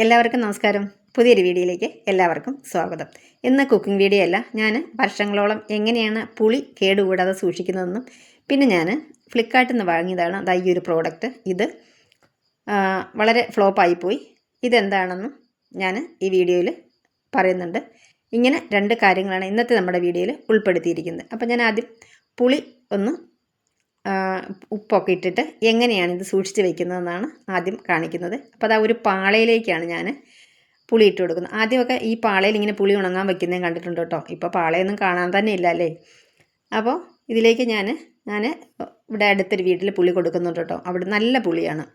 എല്ലാവർക്കും നമസ്കാരം. പുതിയൊരു വീഡിയോയിലേക്ക് എല്ലാവർക്കും സ്വാഗതം. ഇന്ന് കുക്കിംഗ് വീഡിയോ അല്ല, ഞാൻ വർഷങ്ങളോളം എങ്ങനെയാണ് പുളി കേടുകൂടാതെ സൂക്ഷിക്കുന്നതെന്നും പിന്നെ ഞാൻ ഫ്ലിപ്കാർട്ടിൽ നിന്ന് വാങ്ങിയതാണ് ഈ ഒരു പ്രോഡക്റ്റ്. ഇത് വളരെ ഫ്ലോപ്പായിപ്പോയി. ഇതെന്താണെന്നും ഞാൻ ഈ വീഡിയോയിൽ പറയുന്നുണ്ട്. ഇങ്ങനെ രണ്ട് കാര്യങ്ങളാണ് ഇന്നത്തെ നമ്മുടെ വീഡിയോയിൽ ഉൾപ്പെടുത്തിയിരിക്കുന്നത്. അപ്പോൾ ഞാൻ ആദ്യം പുളി ഒന്ന് ഉപ്പൊക്കെ ഇട്ടിട്ട് എങ്ങനെയാണ് ഇത് സൂക്ഷിച്ച് വയ്ക്കുന്നതെന്നാണ് ആദ്യം കാണിക്കുന്നത്. അപ്പോൾ അത് ഒരു പാളയിലേക്കാണ് ഞാൻ പുളി ഇട്ട് കൊടുക്കുന്നത്. ആദ്യമൊക്കെ ഈ പാളയിൽ ഇങ്ങനെ പുളി ഉണങ്ങാൻ വയ്ക്കുന്നതും കണ്ടിട്ടുണ്ട് കേട്ടോ. ഇപ്പോൾ പാളയൊന്നും കാണാൻ തന്നെ ഇല്ല അല്ലേ. അപ്പോൾ ഇതിലേക്ക് ഞാൻ ഇവിടെ അടുത്തൊരു വീട്ടിൽ പുളി കൊടുക്കുന്നുണ്ട് കേട്ടോ. അവിടെ നല്ല പുളിയാണ്,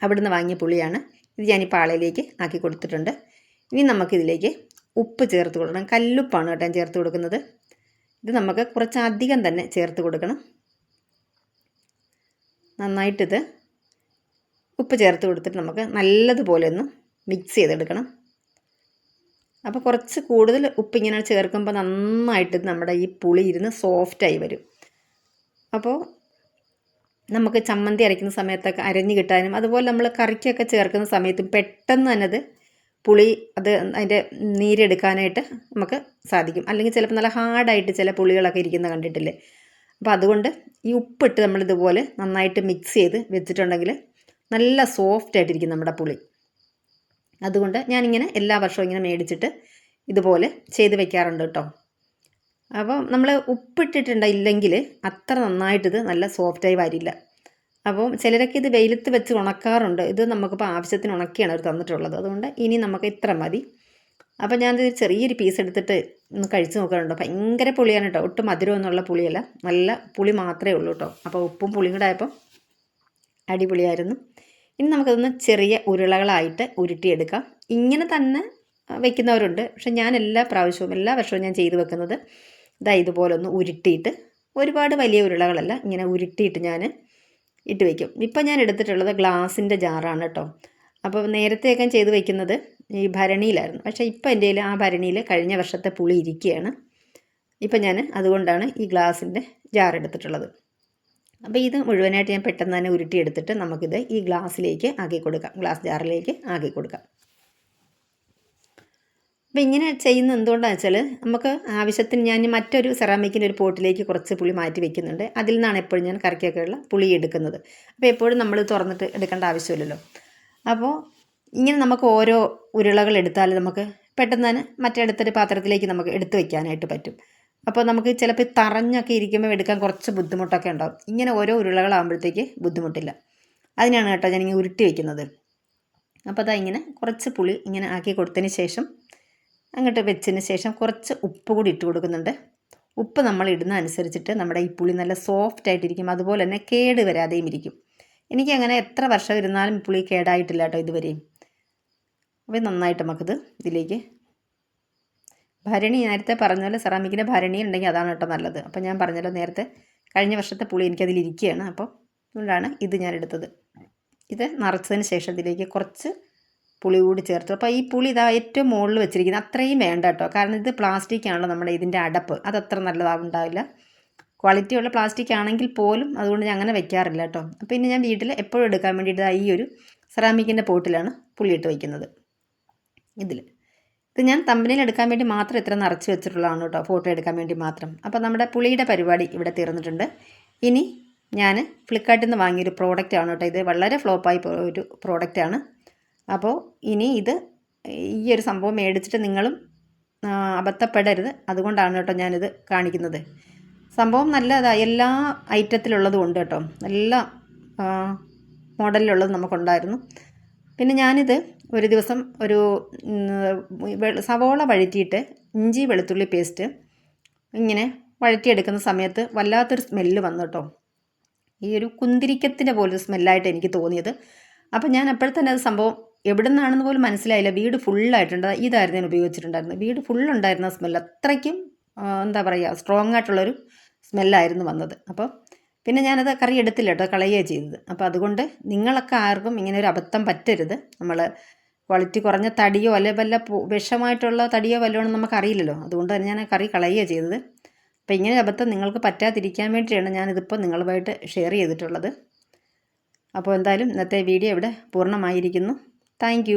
അവിടുന്ന് വാങ്ങിയ പുളിയാണ്. ഇത് ഞാൻ ഈ പാളയിലേക്ക് ആക്കി കൊടുത്തിട്ടുണ്ട്. ഇനി നമുക്കിതിലേക്ക് ഉപ്പ് ചേർത്ത് കൊടുക്കണം. കല്ലുപ്പാണ് കേട്ടോ ഞാൻ ചേർത്ത് കൊടുക്കുന്നത്. ഇത് നമുക്ക് കുറച്ചധികം തന്നെ ചേർത്ത് കൊടുക്കണം. നന്നായിട്ടിത് ഉപ്പ് ചേർത്ത് കൊടുത്തിട്ട് നമുക്ക് നല്ലതുപോലെ ഒന്ന് മിക്സ് ചെയ്തെടുക്കണം. അപ്പോൾ കുറച്ച് കൂടുതൽ ഉപ്പ് ഇങ്ങനെ ചേർക്കുമ്പോൾ നന്നായിട്ട് നമ്മുടെ ഈ പുളി ഇരുന്ന് സോഫ്റ്റായി വരും. അപ്പോൾ നമുക്ക് ചമ്മന്തി അരയ്ക്കുന്ന സമയത്തൊക്കെ അരഞ്ഞ് കിട്ടാനും, അതുപോലെ നമ്മൾ കറിക്കൊക്കെ ചേർക്കുന്ന സമയത്തും പെട്ടെന്ന് തന്നെ അത് പുളി അതിൻ്റെ നീരെടുക്കാനായിട്ട് നമുക്ക് സാധിക്കും. അല്ലെങ്കിൽ ചിലപ്പോൾ നല്ല ഹാർഡായിട്ട് ചില പുളികളൊക്കെ ഇരിക്കുന്ന കണ്ടിട്ടില്ലേ. അപ്പോൾ അതുകൊണ്ട് ഈ ഉപ്പിട്ട് നമ്മളിതുപോലെ നന്നായിട്ട് മിക്സ് ചെയ്ത് വെച്ചിട്ടുണ്ടെങ്കിൽ നല്ല സോഫ്റ്റ് ആയിട്ടിരിക്കും നമ്മുടെ പുളി. അതുകൊണ്ട് ഞാനിങ്ങനെ എല്ലാ വർഷവും ഇങ്ങനെ മേടിച്ചിട്ട് ഇതുപോലെ ചെയ്ത് വെക്കാറുണ്ട് കേട്ടോ. അപ്പോൾ നമ്മൾ ഉപ്പിട്ടിട്ടുണ്ടെങ്കിൽ അത്ര നന്നായിട്ടിത് നല്ല സോഫ്റ്റായി വരില്ല. അപ്പോൾ ചിലരൊക്കെ ഇത് വെയിലത്ത് വെച്ച് ഉണക്കാറുണ്ട്. ഇത് നമുക്കിപ്പോൾ ആവശ്യത്തിന് ഉണക്കിയാണ് അവർ തന്നിട്ടുള്ളത്. അതുകൊണ്ട് ഇനി നമുക്ക് ഇത്ര മതി. അപ്പോൾ ഞാനത് ചെറിയൊരു പീസ് എടുത്തിട്ട് ഒന്ന് കഴിച്ച് നോക്കാറുണ്ടോ. ഭയങ്കര പുളിയാണ് കേട്ടോ, ഒട്ടും മധുരം എന്നുള്ള പുളിയല്ല, നല്ല പുളി മാത്രമേ ഉള്ളൂ കേട്ടോ. അപ്പോൾ ഉപ്പും പുളിയും കൂടെ ആയപ്പോൾ അടിപൊളിയായിരുന്നു. ഇനി നമുക്കതൊന്ന് ചെറിയ ഉരുളകളായിട്ട് ഉരുട്ടിയെടുക്കാം. ഇങ്ങനെ തന്നെ വെക്കുന്നവരുണ്ട്, പക്ഷെ ഞാൻ എല്ലാ വർഷവും ഞാൻ ചെയ്ത് വെക്കുന്നത് ഇതുപോലെ ഒന്ന് ഉരുട്ടിയിട്ട്, ഒരുപാട് വലിയ ഉരുളകളല്ല, ഇങ്ങനെ ഉരുട്ടിയിട്ട് ഞാൻ ഇട്ട് വയ്ക്കും. ഇപ്പം ഞാൻ എടുത്തിട്ടുള്ളത് ഗ്ലാസിൻ്റെ ജാറാണ് കേട്ടോ. അപ്പോൾ നേരത്തെയൊക്കെ ചെയ്ത് വയ്ക്കുന്നത് ഈ ഭരണിയിലായിരുന്നു. പക്ഷേ ഇപ്പോൾ എൻ്റെ കയ്യിൽ ആ ഭരണിയിൽ കഴിഞ്ഞ വർഷത്തെ പുളി ഇരിക്കുകയാണ്. ഇപ്പം ഞാൻ അതുകൊണ്ടാണ് ഈ ഗ്ലാസിൻ്റെ ജാർ എടുത്തിട്ടുള്ളത്. അപ്പോൾ ഇത് മുഴുവനായിട്ട് ഞാൻ പെട്ടെന്ന് തന്നെ ഉരുട്ടിയെടുത്തിട്ട് നമുക്കിത് ഈ ഗ്ലാസ്സിലേക്ക് ആക്കി കൊടുക്കാം, ഗ്ലാസ് ജാറിലേക്ക് ആക്കി കൊടുക്കാം. അപ്പോൾ ഇങ്ങനെ ചെയ്യുന്നത് എന്തുകൊണ്ടാണെന്ന് വെച്ചാൽ നമുക്ക് ആവശ്യത്തിന് ഞാൻ മറ്റൊരു സെറാമിക്കിൻ്റെ ഒരു പോട്ടിലേക്ക് കുറച്ച് പുളി മാറ്റി വെക്കുന്നുണ്ട്. അതിൽ നിന്നാണ് എപ്പോഴും ഞാൻ കറിക്കൊക്കെയുള്ള പുളി എടുക്കുന്നത്. അപ്പോൾ എപ്പോഴും നമ്മൾ തുറന്നിട്ട് എടുക്കേണ്ട ആവശ്യമില്ലല്ലോ. അപ്പോൾ ഇങ്ങനെ നമുക്ക് ഓരോ ഉരുളകൾ എടുത്താൽ നമുക്ക് പെട്ടെന്ന് തന്നെ മറ്റടുത്തൊരു പാത്രത്തിലേക്ക് നമുക്ക് എടുത്ത് വയ്ക്കാനായിട്ട് പറ്റും. അപ്പോൾ നമുക്ക് ചിലപ്പോൾ തറഞ്ഞൊക്കെ ഇരിക്കുമ്പോൾ എടുക്കാൻ കുറച്ച് ബുദ്ധിമുട്ടൊക്കെ ഉണ്ടാകും. ഇങ്ങനെ ഓരോ ഉരുളകളാകുമ്പോഴത്തേക്ക് ബുദ്ധിമുട്ടില്ല. അതിനാണ് കേട്ടോ ഞാനിങ്ങനെ ഉരുട്ടി വയ്ക്കുന്നത്. അപ്പോൾ ഇങ്ങനെ കുറച്ച് പുളി ഇങ്ങനെ ആക്കി കൊടുത്തതിന് ശേഷം അങ്ങോട്ട് വെച്ചതിന് ശേഷം കുറച്ച് ഉപ്പ് കൂടി ഇട്ട് കൊടുക്കുന്നുണ്ട്. ഉപ്പ് നമ്മൾ ഇടുന്ന അനുസരിച്ചിട്ട് നമ്മുടെ ഈ പുളി നല്ല സോഫ്റ്റ് ആയിട്ടിരിക്കും, അതുപോലെ തന്നെ കേട് വരാതെയും ഇരിക്കും. എനിക്കങ്ങനെ എത്ര വർഷം ഇരുന്നാലും പുളി കേടായിട്ടില്ല കേട്ടോ ഇതുവരെയും. അപ്പോൾ നന്നായിട്ട് നമുക്കിത് ഇതിലേക്ക് ഭരണി, നേരത്തെ പറഞ്ഞ പോലെ സെറാമിക്കിൻ്റെ ഭരണി ഉണ്ടെങ്കിൽ അതാണ് കേട്ടോ നല്ലത്. അപ്പോൾ ഞാൻ പറഞ്ഞല്ലോ നേരത്തെ കഴിഞ്ഞ വർഷത്തെ പുളി എനിക്കതിലിരിക്കുകയാണ്. അപ്പോൾ അതുകൊണ്ടാണ് ഇത് ഞാൻ എടുത്തത്. ഇത് നിറച്ചതിന് ശേഷം ഇതിലേക്ക് കുറച്ച് പുളി കൂടി ചേർത്തു. അപ്പോൾ ഈ പുളി ഏറ്റവും മുകളിൽ വെച്ചിരിക്കുന്നത് അത്രയും വേണ്ട കേട്ടോ, കാരണം ഇത് പ്ലാസ്റ്റിക് ആണല്ലോ നമ്മുടെ ഇതിൻ്റെ അടപ്പ്, അതത്ര നല്ലതാവുണ്ടാവില്ല. ക്വാളിറ്റിയുള്ള പ്ലാസ്റ്റിക് ആണെങ്കിൽ പോലും അതുകൊണ്ട് ഞാൻ അങ്ങനെ വെക്കാറില്ല കേട്ടോ. അപ്പോൾ ഇനി ഞാൻ വീട്ടിൽ എപ്പോഴും എടുക്കാൻ വേണ്ടിയിട്ട് ഈ ഒരു സെറാമിക്കിൻ്റെ പോട്ടിലാണ് പുളി ഇട്ട് വയ്ക്കുന്നത്. ഇത് ഞാൻ തമ്പനയിൽ എടുക്കാൻ വേണ്ടി മാത്രം ഇത്ര നിറച്ച് വെച്ചിട്ടുള്ളതാണ് കേട്ടോ, ഫോട്ടോ എടുക്കാൻ വേണ്ടി മാത്രം. അപ്പോൾ നമ്മുടെ പുളിയുടെ പരിപാടി ഇവിടെ തീർന്നിട്ടുണ്ട്. ഇനി ഞാൻ ഫ്ലിപ്കാർട്ടിൽ നിന്ന് വാങ്ങിയൊരു പ്രോഡക്റ്റാണ് കേട്ടോ. ഇത് വളരെ ഫ്ലോപ്പായി പോയ ഒരു പ്രോഡക്റ്റാണ്. അപ്പോൾ ഇനി ഈ ഒരു സംഭവം മേടിച്ചിട്ട് നിങ്ങളും അബദ്ധപ്പെടരുത്. അതുകൊണ്ടാണ് കേട്ടോ ഞാനിത് കാണിക്കുന്നത്. സംഭവം നല്ലതാണ്, എല്ലാ ഐറ്റത്തിലുള്ളതും ഉണ്ട് കേട്ടോ, എല്ലാ മോഡലിലുള്ളത് നമുക്കുണ്ടായിരുന്നു. പിന്നെ ഞാനിത് ഒരു ദിവസം ഒരു സവോള വഴറ്റിയിട്ട് ഇഞ്ചി വെളുത്തുള്ളി പേസ്റ്റ് ഇങ്ങനെ വഴറ്റിയെടുക്കുന്ന സമയത്ത് വല്ലാത്തൊരു സ്മെല്ല് വന്നു കേട്ടോ. ഈ ഒരു കുന്തിരിക്കത്തിൻ്റെ പോലൊരു സ്മെല്ലായിട്ട് എനിക്ക് തോന്നിയത്. അപ്പം ഞാൻ അപ്പോഴത്തന്നെ അത് സംഭവം എവിടെ നിന്നാണെന്ന് പോലും മനസ്സിലായില്ല. വീട് ഫുള്ളായിട്ടുണ്ട്. ഇതായിരുന്നു ഞാൻ ഉപയോഗിച്ചിട്ടുണ്ടായിരുന്നത്. വീട് ഫുള്ളുണ്ടായിരുന്ന സ്മെല്ല്, അത്രയ്ക്കും എന്താ പറയുക, സ്ട്രോങ് ആയിട്ടുള്ളൊരു സ്മെല്ലായിരുന്നു വന്നത്. അപ്പോൾ പിന്നെ ഞാനത് കറി എടുത്തില്ല കേട്ടോ, കളയുകയാണ് ചെയ്തത്. അപ്പോൾ അതുകൊണ്ട് നിങ്ങളൊക്കെ ആർക്കും ഇങ്ങനെ ഒരു അബദ്ധം പറ്റരുത്. നമ്മൾ ക്വാളിറ്റി കുറഞ്ഞ തടിയോ അല്ലെ വല്ല വിഷമായിട്ടുള്ള തടിയോ വല്ലതും നമുക്കറിയില്ലല്ലോ. അതുകൊണ്ട് തന്നെ ഞാൻ കറി കളയുകയാണ് ചെയ്തത്. അപ്പോൾ ഇങ്ങനെ അബദ്ധം നിങ്ങൾക്ക് പറ്റാതിരിക്കാൻ വേണ്ടിയാണ് ഞാനിതിപ്പോൾ നിങ്ങളുമായിട്ട് ഷെയർ ചെയ്തിട്ടുള്ളത്. അപ്പോൾ എന്തായാലും ഇന്നത്തെ വീഡിയോ ഇവിടെ പൂർണ്ണമായിരിക്കുന്നു. താങ്ക്